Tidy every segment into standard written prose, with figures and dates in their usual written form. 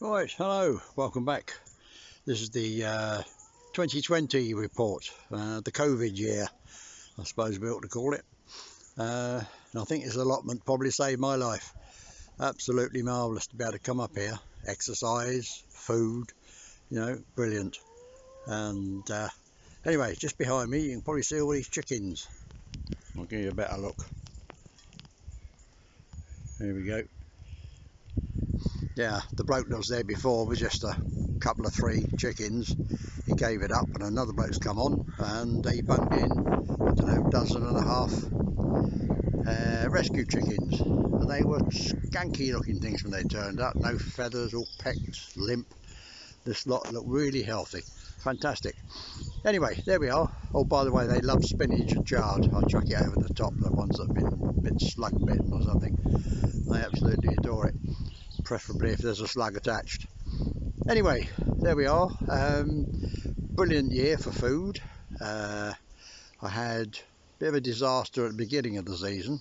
Right, hello, welcome back. This is the 2020 report, the COVID year, I suppose we ought to call it. And I think this allotment probably saved my life. Absolutely marvellous to be able to come up here, exercise, food, you know, brilliant. And anyway, just behind me you can probably see all these chickens. I'll give you a better look. Here we go. Yeah, the bloke that was there before was just a couple of 3 chickens. He gave it up and another bloke's come on and he bunged in, I don't know, 12.5 rescue chickens. And they were skanky looking things when they turned up, no feathers, all pecked, limp. This lot looked really healthy, fantastic. Anyway, there we are. Oh, by the way, they love spinach and chard. I'll chuck it over the top, the ones that have been a bit slug bitten or something. They absolutely adore it, preferably if there's a slug attached. Anyway, there we are. Brilliant year for food. I had a bit of a disaster at the beginning of the season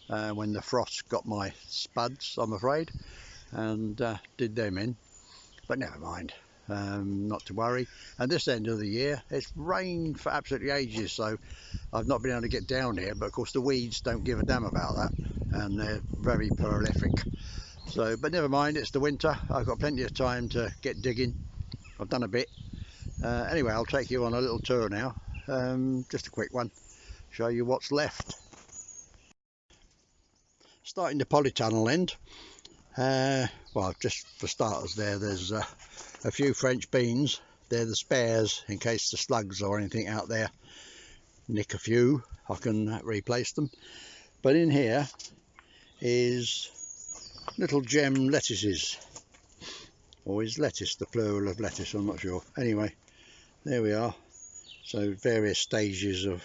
when the frost got my spuds, I'm afraid, and did them in, but never mind. Not to worry. And this end of the year it's rained for absolutely ages, so I've not been able to get down here, but of course the weeds don't give a damn about that and they're very prolific. So, but never mind, it's the winter. I've got plenty of time to get digging. I've done a bit. Anyway, I'll take you on a little tour now. Just a quick one. Show you what's left. Starting the polytunnel end. Well, just for starters there's a few French beans. They're the spares in case the slugs or anything out there nick a few. I can replace them. But in here is little gem lettuces, or is lettuce the plural of lettuce? I'm not sure. Anyway, there we are. So various stages of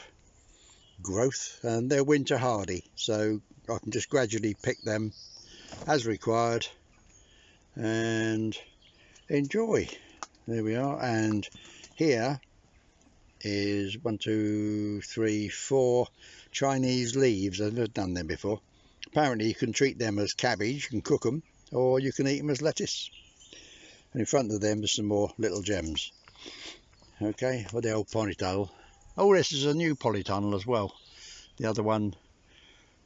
growth, and they're winter hardy, so I can just gradually pick them as required and enjoy. There we are. And here is 1, 2, 3, 4 Chinese leaves. I've never done them before. Apparently you can treat them as cabbage and cook them, or you can eat them as lettuce. And in front of them there's some more little gems. Okay, well, the old polytunnel. Oh, this is a new polytunnel as well. The other one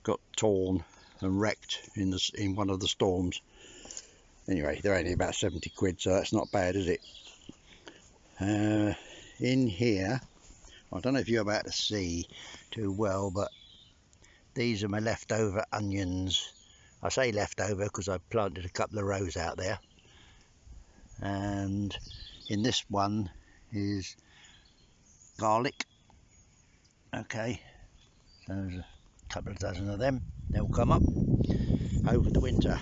got torn and wrecked in one of the storms. Anyway, they're only about 70 quid, so that's not bad, is it? In here, I don't know if you're about to see too well, but these are my leftover onions. I say leftover because I planted a couple of rows out there. And in this one is garlic. Okay, so there's a couple of dozen of them. They'll come up over the winter.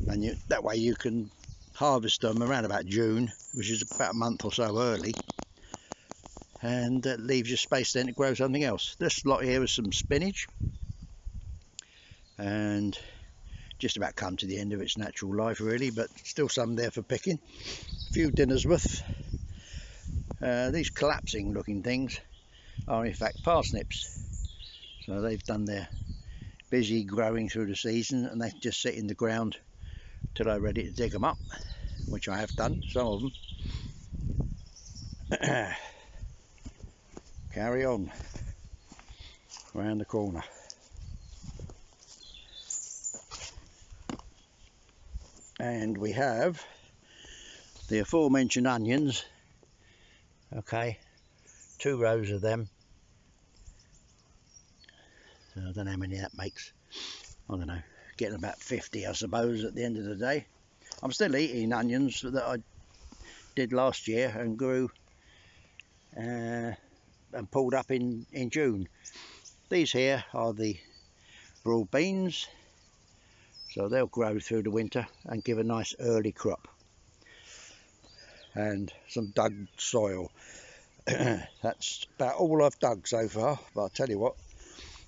And that way you can harvest them around about June, which is about a month or so early. And that leaves you space then to grow something else. This lot here is some spinach, and just about come to the end of its natural life really, but still some there for picking. A few dinners worth. These collapsing looking things are in fact parsnips, so they've done their busy growing through the season, and they just sit in the ground till I'm ready to dig them up, which I have done, some of them. Carry on around the corner. And we have the aforementioned onions. Okay, 2 rows of them. So I don't know how many that makes. I don't know, getting about 50 I suppose at the end of the day. I'm still eating onions that I did last year and grew and pulled up in June. These here are the broad beans, so they'll grow through the winter and give a nice early crop. And some dug soil. That's about all I've dug so far, but I'll tell you what,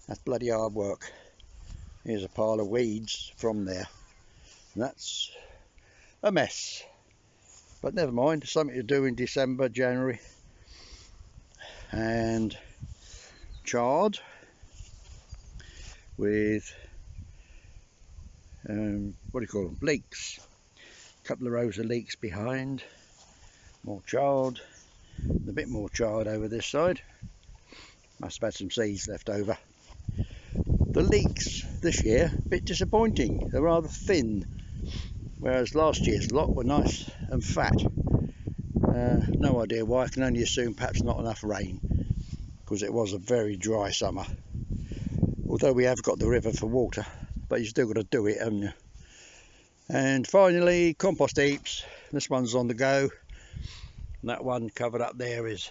that's bloody hard work. Here's a pile of weeds from there, and that's a mess, but never mind, something to do in December, January. And chard with what do you call them, leeks. couple of rows of leeks behind, more chard, a bit more chard over this side. Must have had some seeds left over. The leeks this year, a bit disappointing. They're rather thin, whereas last year's lot were nice and fat. No idea why. I can only assume perhaps not enough rain, because it was a very dry summer. Although we have got the river for water, but you still got to do it, haven't you? And finally, compost heaps. This one's on the go. And that one covered up there is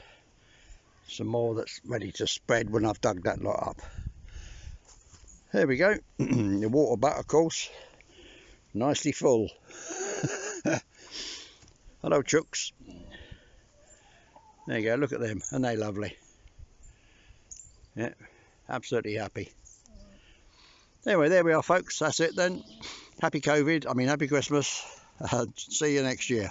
some more that's ready to spread when I've dug that lot up. There we go. The water butt, of course, nicely full. Hello, chooks. There you go, look at them, aren't they lovely? Yeah, absolutely happy. Anyway, there we are, folks. That's it then. Happy COVID, happy Christmas. See you next year.